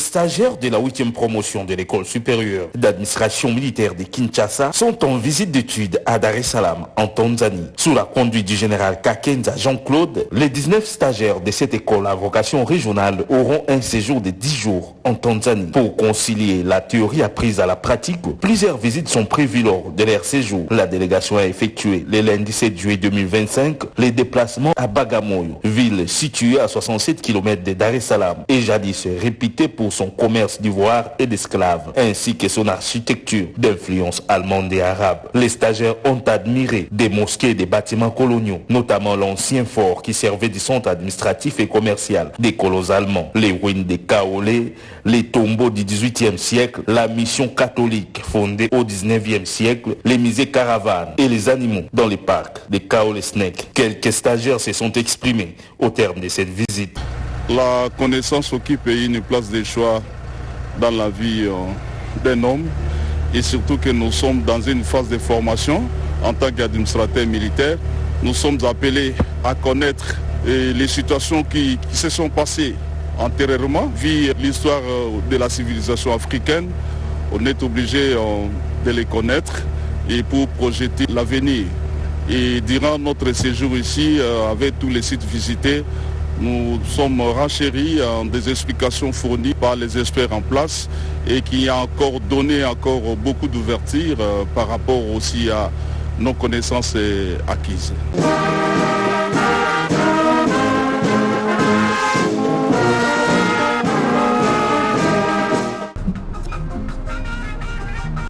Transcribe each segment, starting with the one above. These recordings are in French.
stagiaires de la 8e promotion de l'école supérieure d'administration militaire de Kinshasa sont en visite d'études à Dar es Salaam, en Tanzanie. Sous la conduite du général Kakenza Jean-Claude, les 19 stagiaires de cette école à vocation régionale auront un séjour de 10 jours en Tanzanie. Pour concilier la théorie apprise à la pratique, plusieurs visites sont prévues lors de leur séjour. La délégation a effectué le lundi 7 juillet 2025 les déplacements à Bagamoyo, ville située à 67 km de Dar es Salaam et jadis réputée pour son commerce d'ivoire et d'esclaves, ainsi que son architecture d'influence allemande et arabe. Les stagiaires ont admiré des mosquées et des bâtiments coloniaux, notamment l'ancien fort qui servait du centre administratif et commercial des colons allemands, les ruines des Kaolé, les tombeaux du XVIIIe siècle, la mission catholique fondée au XIXe siècle, les musées caravanes et les animaux dans les parcs des Kaolé Snake. Quelques stagiaires se sont exprimés au terme de cette visite. La connaissance occupe une place de choix dans la vie d'un homme et surtout que nous sommes dans une phase de formation en tant qu'administrateur militaire. Nous sommes appelés à connaître les situations qui se sont passées antérieurement, vu l'histoire de la civilisation africaine. On est obligé de les connaître et pour projeter l'avenir. Et durant notre séjour ici, avec tous les sites visités, nous sommes renchéris en des explications fournies par les experts en place et qui a encore donné beaucoup d'ouverture par rapport aussi à nos connaissances acquises.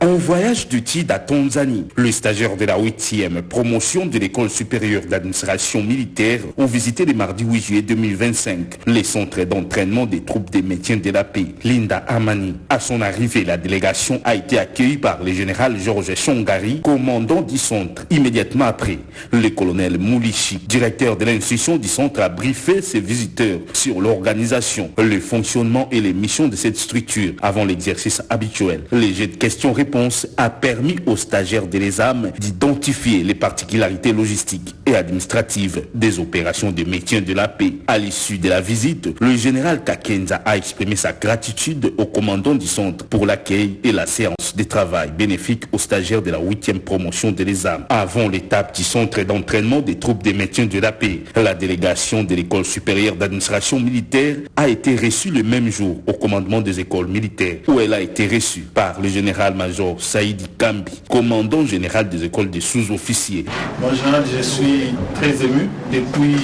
En voyage d'études à Tanzanie, le stagiaire de la 8e promotion de l'école supérieure d'administration militaire ont visité le mardi 8 juillet 2025 les centres d'entraînement des troupes des maintien de la paix, Linda Amani. À son arrivée, la délégation a été accueillie par le général Georges Chongari, commandant du centre. Immédiatement après, le colonel Moulichi, directeur de l'institution du centre, a briefé ses visiteurs sur l'organisation, le fonctionnement et les missions de cette structure avant l'exercice habituel. Les jeux de questions-réponses a permis aux stagiaires de l'ESAM d'identifier les particularités logistiques et administratives des opérations de maintien de la paix. À l'issue de la visite, le général Kakenza a exprimé sa gratitude au commandant du centre pour l'accueil et la séance de travail bénéfique aux stagiaires de la 8e promotion de l'ESAM. Avant l'étape du centre d'entraînement des troupes de maintien de la paix, la délégation de l'école supérieure d'administration militaire a été reçue le même jour au commandement des écoles militaires, où elle a été reçue par le général-major Saïdi Kambi, commandant général des écoles des sous-officiers. Mon général, je suis très ému depuis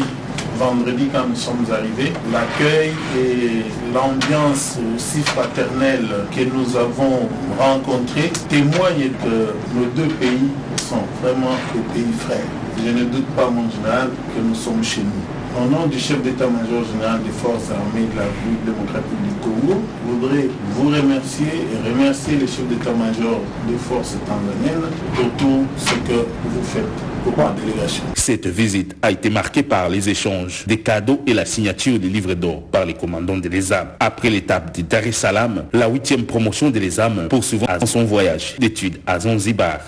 vendredi quand nous sommes arrivés. L'accueil et l'ambiance aussi fraternelle que nous avons rencontrée témoignent que nos deux pays sont vraiment des pays frères. Je ne doute pas, mon général, que nous sommes chez nous. Au nom du chef d'état-major général des forces armées de la République démocratique du Congo, je voudrais vous remercier et remercier le chef d'état-major des forces tanzaniennes pour tout ce que vous faites pour ma délégation. Cette visite a été marquée par les échanges des cadeaux et la signature des livres d'or par les commandants de l'ESAM. Après l'étape de Dar es Salaam, la 8e promotion de l'ESAM poursuivant son voyage d'études à Zanzibar.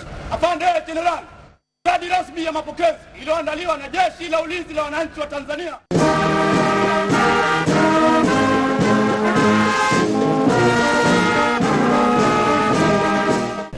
Kadi rasmi ya mapokezi iliyoandaliwa na jeshi la ulinzi la wananchi wa Tanzania.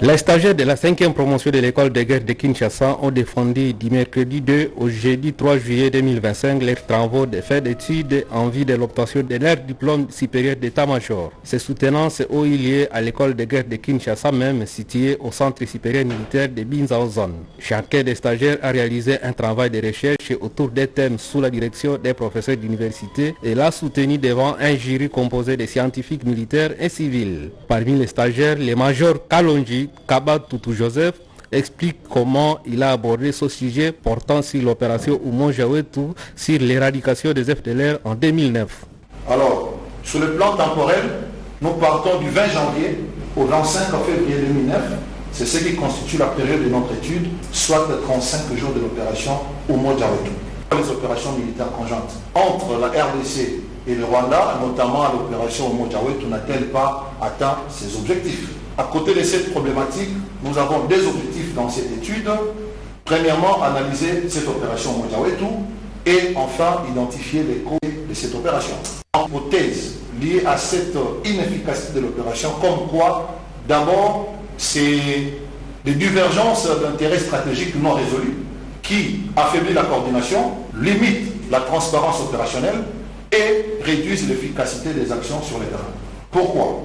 Les stagiaires de la 5e promotion de l'école de guerre de Kinshasa ont défendu du mercredi 2 au jeudi 3 juillet 2025 leurs travaux de fin d'études en vue de l'obtention de leur diplôme supérieur d'état-major. Ces soutenances ont eu lieu à l'école de guerre de Kinshasa même, située au centre supérieur militaire de Binzaozone. Chacun des stagiaires a réalisé un travail de recherche autour des thèmes sous la direction des professeurs d'université et l'a soutenu devant un jury composé de scientifiques militaires et civils. Parmi les stagiaires, le major Kalonji Kaba Toutou Joseph explique comment il a abordé ce sujet portant sur l'opération Oumou Jawetou sur l'éradication des FDLR en 2009. Alors, sur le plan temporel, nous partons du 20 janvier au 25 février 2009. C'est ce qui constitue la période de notre étude, soit les 35 jours de l'opération Oumou Jawetou. Les opérations militaires conjointes entre la RDC et le Rwanda, notamment à l'opération Oumou Jawetou, n'a-t-elle pas atteint ses objectifs? À côté de cette problématique, nous avons des objectifs dans cette étude. Premièrement, analyser cette opération Oumou Jawetou et enfin identifier les causes de cette opération. Hypothèse liée à cette inefficacité de l'opération, comme quoi, d'abord, c'est des divergences d'intérêts stratégiques non résolues qui affaiblissent la coordination, limitent la transparence opérationnelle et réduisent l'efficacité des actions sur le terrain. Pourquoi ?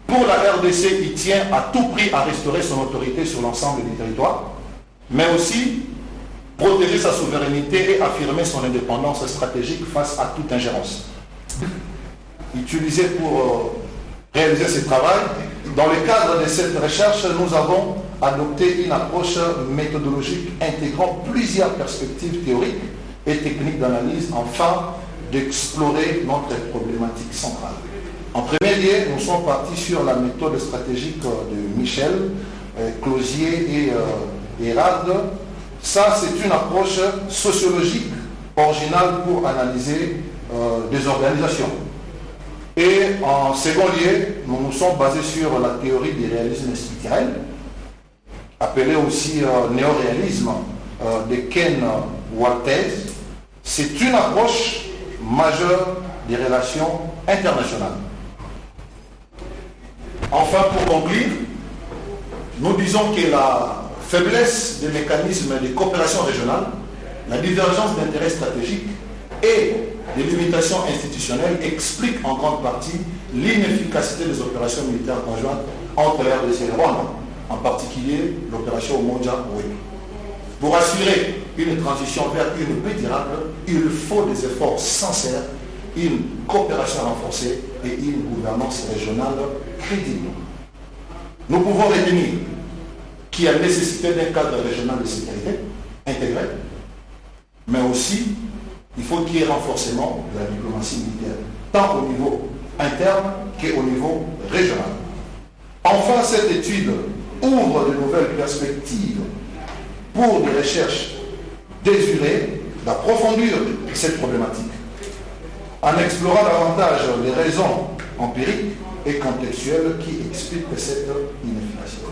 Pour la RDC, il tient à tout prix à restaurer son autorité sur l'ensemble du territoire, mais aussi protéger sa souveraineté et affirmer son indépendance stratégique face à toute ingérence. Utilisé pour réaliser ce travail, dans le cadre de cette recherche, nous avons adopté une approche méthodologique intégrant plusieurs perspectives théoriques et techniques d'analyse afin d'explorer notre problématique centrale. En premier lieu, nous sommes partis sur la méthode stratégique de Michel, Closier et Rad. Ça, c'est une approche sociologique originale pour analyser des organisations. Et en second lieu, nous nous sommes basés sur la théorie du réalisme structurel, appelée aussi néoréalisme de Ken Walters. C'est une approche majeure des relations internationales. Enfin, pour conclure, nous disons que la faiblesse des mécanismes de coopération régionale, la divergence d'intérêts stratégiques et des limitations institutionnelles expliquent en grande partie l'inefficacité des opérations militaires conjointes entre la RDC et le Rwanda, en particulier l'opération Umoja Wetu. Pour assurer une transition vers une paix durable, il faut des efforts sincères, une coopération renforcée et une gouvernance régionale crédible. Nous pouvons retenir qu'il y a nécessité d'un cadre régional de sécurité intégré, mais aussi il faut qu'il y ait renforcement de la diplomatie militaire, tant au niveau interne qu'au niveau régional. Enfin, cette étude ouvre de nouvelles perspectives pour des recherches désirées d'approfondir cette problématique, en explorant davantage les raisons empiriques et contextuelles qui expliquent cette inefficacité.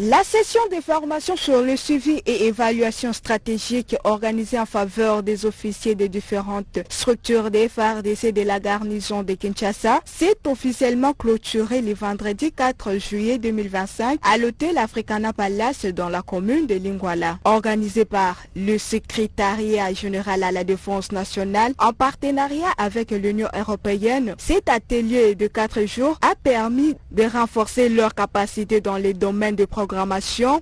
La session de formation sur le suivi et évaluation stratégique organisée en faveur des officiers des différentes structures des FARDC de la garnison de Kinshasa s'est officiellement clôturée le vendredi 4 juillet 2025 à l'hôtel Africana Palace dans la commune de Lingwala. Organisée par le secrétariat général à la défense nationale en partenariat avec l'Union européenne, cet atelier de 4 jours a permis de renforcer leurs capacités dans les domaines de programmation,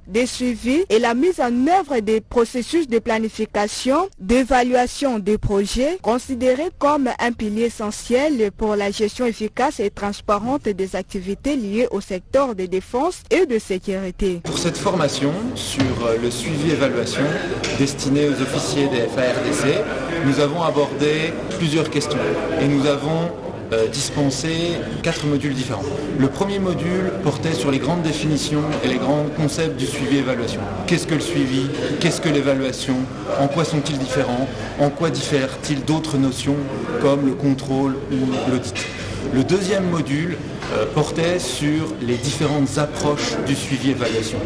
de suivi et la mise en œuvre des processus de planification, d'évaluation des projets, considérés comme un pilier essentiel pour la gestion efficace et transparente des activités liées au secteur de défense et de sécurité. Pour cette formation sur le suivi-évaluation destinée aux officiers des FARDC, nous avons abordé plusieurs questions et nous avons dispensé 4 modules différents. Le premier module portait sur les grandes définitions et les grands concepts du suivi-évaluation. Qu'est-ce que le suivi? Qu'est-ce que l'évaluation? En quoi sont-ils différents? En quoi diffèrent-ils d'autres notions comme le contrôle ou l'audit? Le deuxième module portait sur les différentes approches du suivi-évaluation.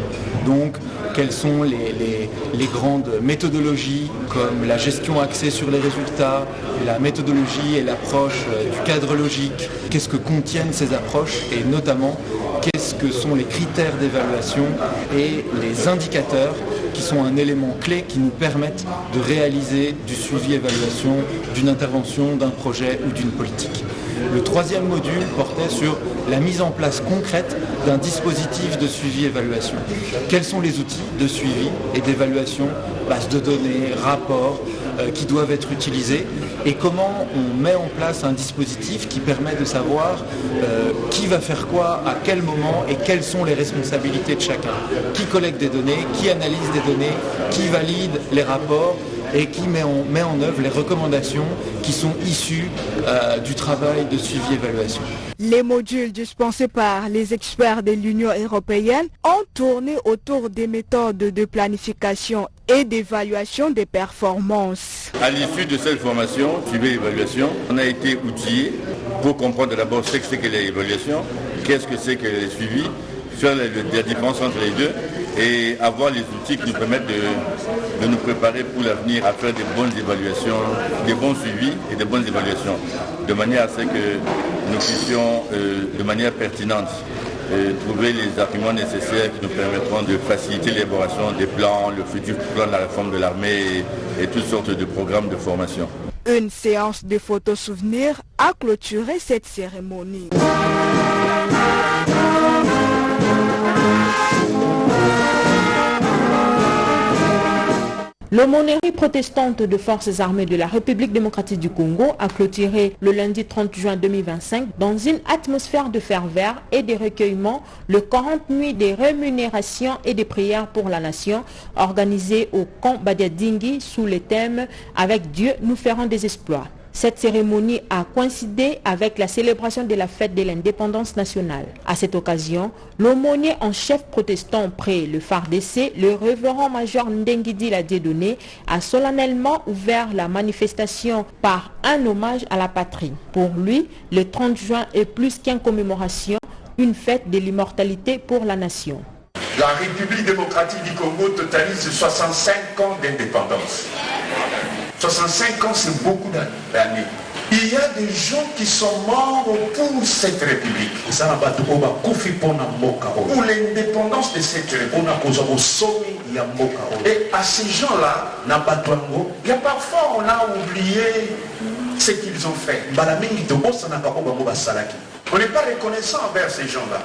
Donc, quelles sont les grandes méthodologies comme la gestion axée sur les résultats, la méthodologie et l'approche du cadre logique, qu'est-ce que contiennent ces approches et notamment qu'est-ce que sont les critères d'évaluation et les indicateurs qui sont un élément clé qui nous permettent de réaliser du suivi-évaluation, d'une intervention, d'un projet ou d'une politique. Le troisième module portait sur la mise en place concrète d'un dispositif de suivi-évaluation. Quels sont les outils de suivi et d'évaluation, bases de données, rapports qui doivent être utilisés et comment on met en place un dispositif qui permet de savoir qui va faire quoi, à quel moment et quelles sont les responsabilités de chacun. Qui collecte des données, qui analyse des données, qui valide les rapports et qui met en œuvre les recommandations qui sont issues du travail de suivi-évaluation. Les modules dispensés par les experts de l'Union européenne ont tourné autour des méthodes de planification et d'évaluation des performances. À l'issue de cette formation, suivi-évaluation, on a été outillé pour comprendre d'abord ce que c'est que l'évaluation, qu'est-ce que c'est que le suivi, sur la différence entre les deux et avoir les outils qui nous permettent de nous préparer pour l'avenir à faire des bonnes évaluations, des bons suivis et des bonnes évaluations, de manière à ce que nous puissions de manière pertinente trouver les arguments nécessaires qui nous permettront de faciliter l'élaboration des plans, le futur plan de la réforme de l'armée et toutes sortes de programmes de formation. Une séance de photos souvenirs a clôturé cette cérémonie. L'aumônerie protestante de forces armées de la République démocratique du Congo a clôturé le lundi 30 juin 2025 dans une atmosphère de ferveur et de recueillement le 40 nuits des rémunérations et des prières pour la nation organisé au camp Badiadingi sous le thème « Avec Dieu, nous ferons des exploits ». Cette cérémonie a coïncidé avec la célébration de la fête de l'indépendance nationale. À cette occasion, l'aumônier en chef protestant près le FARDC, le révérend-major Ndengidi Ladiedoné, a solennellement ouvert la manifestation par un hommage à la patrie. Pour lui, le 30 juin est plus qu'une commémoration, une fête de l'immortalité pour la nation. La République démocratique du Congo totalise 65 ans d'indépendance. 65 ans, c'est beaucoup d'années. Il y a des gens qui sont morts pour cette République. Pour l'indépendance de cette République. Et à ces gens-là, il y a parfois on a oublié ce qu'ils ont fait. On n'est pas reconnaissant envers ces gens-là.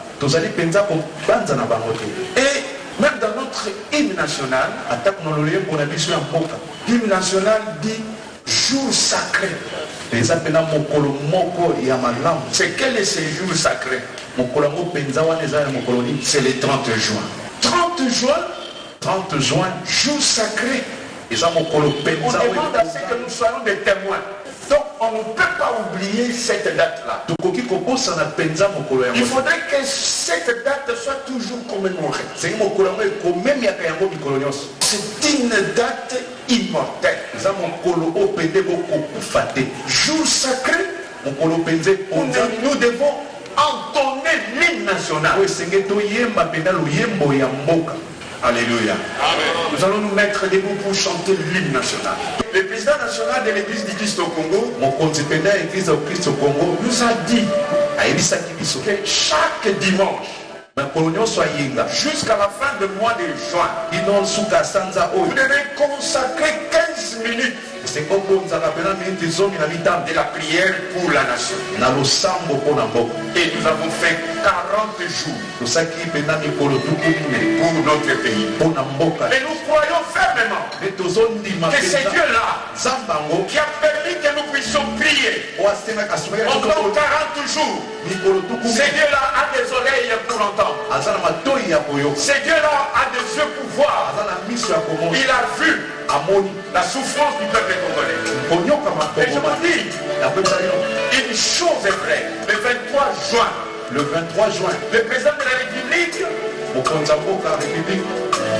Et même dans notre hymne national, l'hymne national dit jour sacré. C'est quel est ce jour sacré? C'est le 30 juin. 30 juin, jour sacré. On demande à ce que nous soyons des témoins. Donc on ne peut pas oublier cette date-là. Il faudrait que cette date soit toujours commémorée. C'est une date immortelle. Jour sacré, nous devons entonner l'hymne national. Alléluia. Amen. Nous allons nous mettre debout pour chanter l'hymne national. Le président national de l'église du Christ au Congo, nous a dit que chaque dimanche, jusqu'à la fin du mois de juin, vous devez consacrer 15 minutes de la prière pour la nation. Et nous avons fait 40 jours pour notre pays. Et nous croyons fermement que c'est Dieu-là qui a permis que nous puissions prier encore 40 jours. C'est Dieu-là a des oreilles pour entendre. C'est Dieu-là a des yeux pour voir. Il a vu la souffrance du peuple congolais. Et je vous dis, une chose est vraie. Le 23 juin, le président de la République,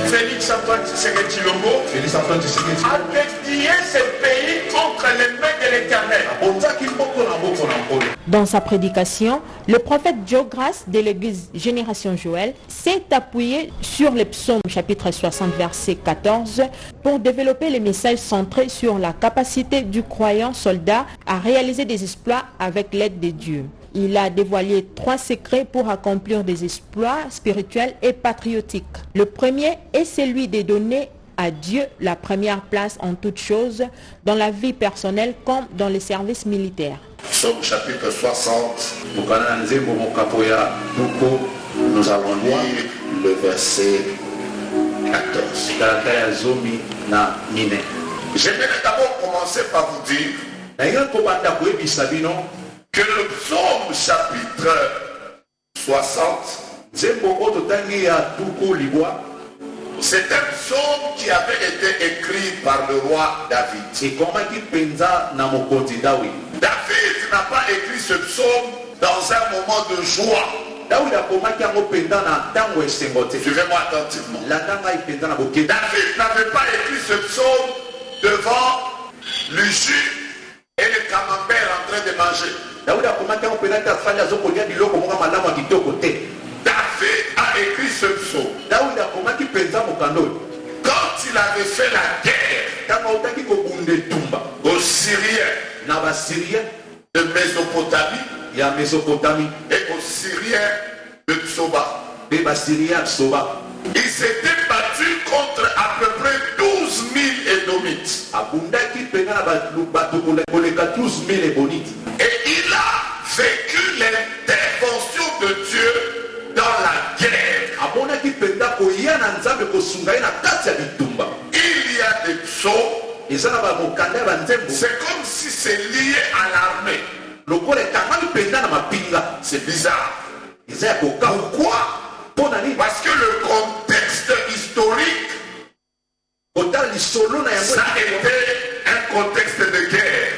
Félix Antoine Tshisekedi Tshilombo, a dédié ce pays entre les mains de l'Éternel. Dans sa prédication, le prophète Diogras de l'église Génération Joël s'est appuyé sur les psaumes chapitre 60 verset 14 pour développer les messages centrés sur la capacité du croyant soldat à réaliser des exploits avec l'aide de Dieu. Il a dévoilé 3 secrets pour accomplir des exploits spirituels et patriotiques. Le premier est celui de donner à Dieu la première place en toutes choses, dans la vie personnelle comme dans les services militaires. Psaume chapitre 60, nous allons lire le verset 14. J'aimerais d'abord commencer par vous dire que le psaume chapitre 60, c'est un psaume qui avait été écrit par le roi David. David n'a pas écrit ce psaume dans un moment de joie. Suivez-moi attentivement. David n'avait pas écrit ce psaume devant l'usure et le camembert en train de manger. David David a écrit ce psaume. Quand il avait fait la guerre aux Syriens de Mésopotamie et aux Syriens de Tsoba. Ils s'étaient battus contre à peu près 12 000 Édomites. Et il a vécu l'intervention de Dieu dans la guerre. Il y a des psaumes. C'est comme si c'est lié à l'armée. C'est bizarre. Pourquoi? Parce que le contexte historique, ça a été un contexte de guerre.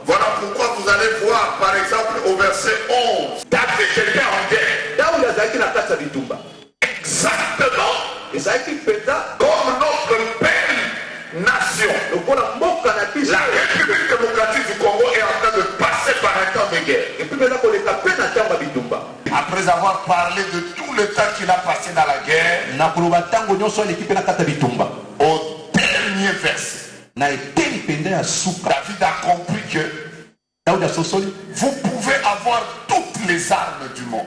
Voilà pourquoi vous allez voir, par exemple, au verset 11, David était en guerre. Exactement comme notre belle nation. La République démocratique du Congo est en train de passer par un temps de guerre. Après avoir parlé de tout le temps qu'il a passé dans la guerre, au dernier verset, David a compris que vous pouvez avoir toutes les armes du monde.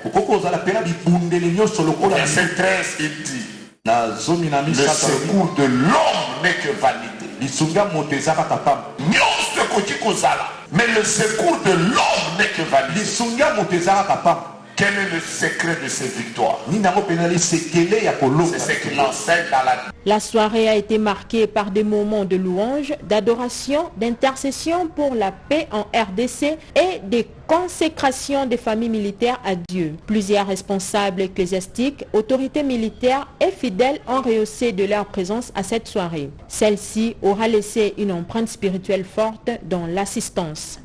Verset 13, il dit, le secours de l'homme n'est que vanité. Mais le secours de l'homme n'est que vanité. Quel est le secret de ces victoires? C'est ce qu'il enseigne dans la... La soirée a été marquée par des moments de louange, d'adoration, d'intercession pour la paix en RDC et des consécrations des familles militaires à Dieu. Plusieurs responsables ecclésiastiques, autorités militaires et fidèles ont rehaussé de leur présence à cette soirée. Celle-ci aura laissé une empreinte spirituelle forte dans l'assistance.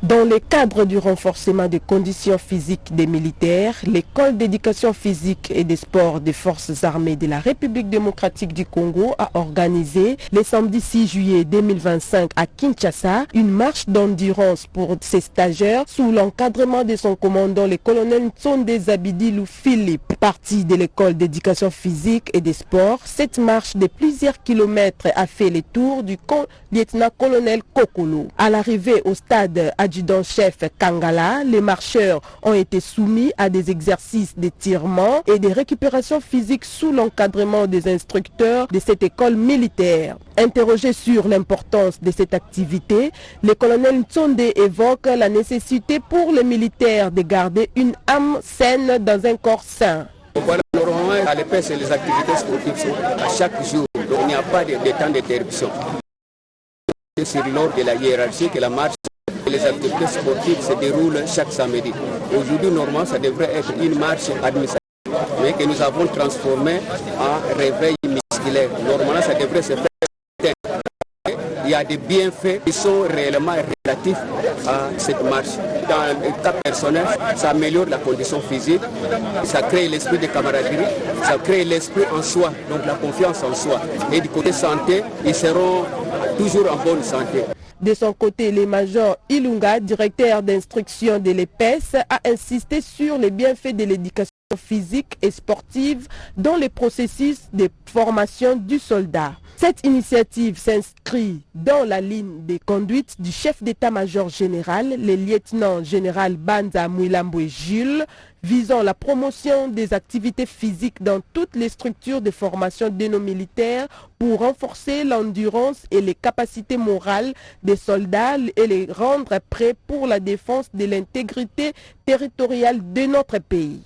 Dans le cadre du renforcement des conditions physiques des militaires, l'école d'éducation physique et des sports des forces armées de la République démocratique du Congo a organisé le samedi 6 juillet 2025 à Kinshasa une marche d'endurance pour ses stagiaires sous l'encadrement de son commandant, le colonel Ntsonde Zabidilou Philippe. Parti de l'école d'éducation physique et des sports, cette marche de plusieurs kilomètres a fait le tour du lieutenant-colonel Kokolo. À l'arrivée au stade adjudant-chef Kangala, les marcheurs ont été soumis à des exercices d'étirement et de récupération physique sous l'encadrement des instructeurs de cette école militaire. Interrogé sur l'importance de cette activité, le colonel Ntsonde évoque la nécessité pour les militaires de garder une âme saine dans un corps sain. Voilà, normalement, à l'EPS, les activités sportives sont à chaque jour, donc il n'y a pas de temps d'interruption. C'est lors de la hiérarchie que la marche, les activités sportives se déroulent chaque samedi. Aujourd'hui, normalement, ça devrait être une marche administrative, mais que nous avons transformé en réveil musculaire. Normalement, ça devrait se faire. Il y a des bienfaits qui sont réellement relatifs à cette marche. Dans le cas personnel, ça améliore la condition physique, ça crée l'esprit de camaraderie, ça crée l'esprit en soi, donc la confiance en soi. Et du côté santé, ils seront toujours en bonne santé. De son côté, le major Ilunga, directeur d'instruction de l'EPS, a insisté sur les bienfaits de l'éducation physique et sportive dans le processus de formation du soldat. Cette initiative s'inscrit dans la ligne des conduites du chef d'état-major général, le lieutenant général Banza Mouilambwe Jules, visant la promotion des activités physiques dans toutes les structures de formation de nos militaires pour renforcer l'endurance et les capacités morales des soldats et les rendre prêts pour la défense de l'intégrité territoriale de notre pays.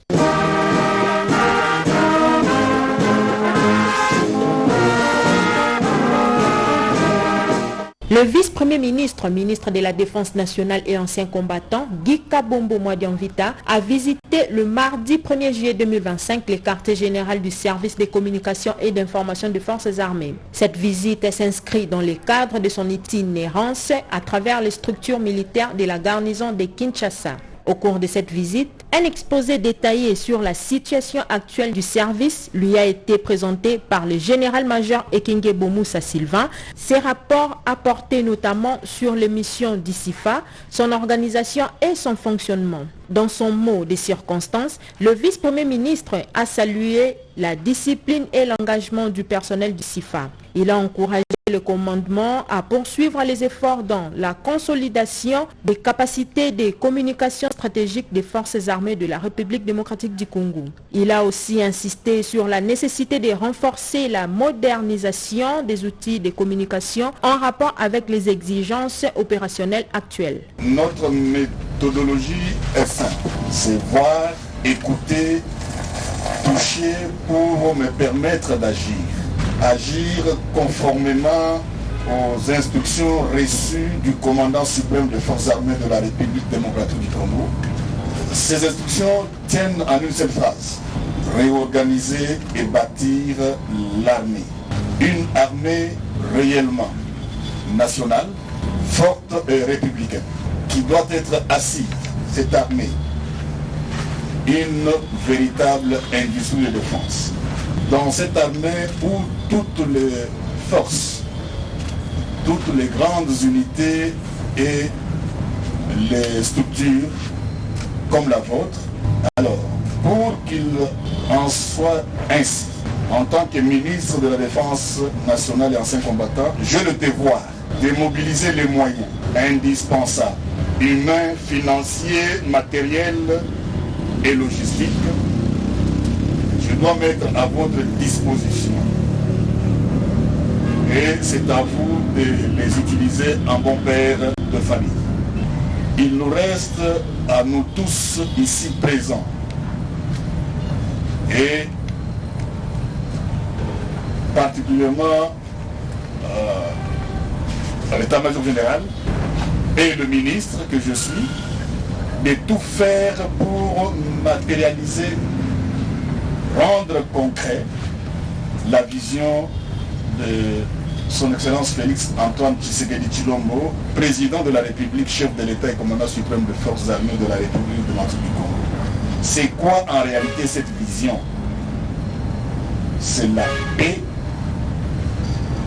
Le vice-premier ministre, ministre de la Défense nationale et ancien combattant, Guy Kabombo Mwadianvita, a visité le mardi 1er juillet 2025 le quartier général du service des communications et d'information des forces armées. Cette visite s'inscrit dans le cadre de son itinérance à travers les structures militaires de la garnison de Kinshasa. Au cours de cette visite, Un exposé détaillé sur la situation actuelle du service lui a été présenté par le général-major Ekenge Bomoussa Sylvain. Ces rapports apportés notamment sur les missions d'ICIFA, son organisation et son fonctionnement. Dans son mot des circonstances, le vice-premier ministre a salué la discipline et l'engagement du personnel du CIFA. Il a encouragé le commandement à poursuivre les efforts dans la consolidation des capacités de communication stratégique des forces armées de la République démocratique du Congo. Il a aussi insisté sur la nécessité de renforcer la modernisation des outils de communication en rapport avec les exigences opérationnelles actuelles. Notre méthodologie est simple, c'est voir, écouter, toucher pour me permettre d'agir. Agir conformément aux instructions reçues du commandant suprême des forces armées de la République démocratique du Congo. Ces instructions tiennent en une seule phrase: réorganiser et bâtir l'armée. Une armée réellement nationale, forte et républicaine, qui doit être assise, cette armée, une véritable industrie de défense. Dans cette armée où toutes les forces, toutes les grandes unités et les structures comme la vôtre, alors pour qu'il en soit ainsi, en tant que ministre de la Défense nationale et ancien combattant, j'ai le devoir de mobiliser les moyens indispensables, humains, financiers, matériels et logistiques. Je dois mettre à votre disposition. Et c'est à vous de les utiliser en bon père de famille. Il nous reste à nous tous ici présents et particulièrement à l'état-major général et le ministre que je suis, de tout faire pour matérialiser, rendre concret la vision de son Excellence Félix Antoine Tshisekedi Tshilombo, président de la République, chef de l'État et commandant suprême des forces armées de la République démocratique du Congo. C'est quoi en réalité cette vision? C'est la paix,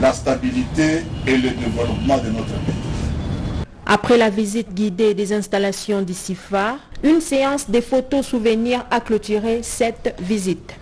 la stabilité et le développement de notre pays. Après la visite guidée des installations d'ICIFA, une séance des photos souvenirs a clôturé cette visite.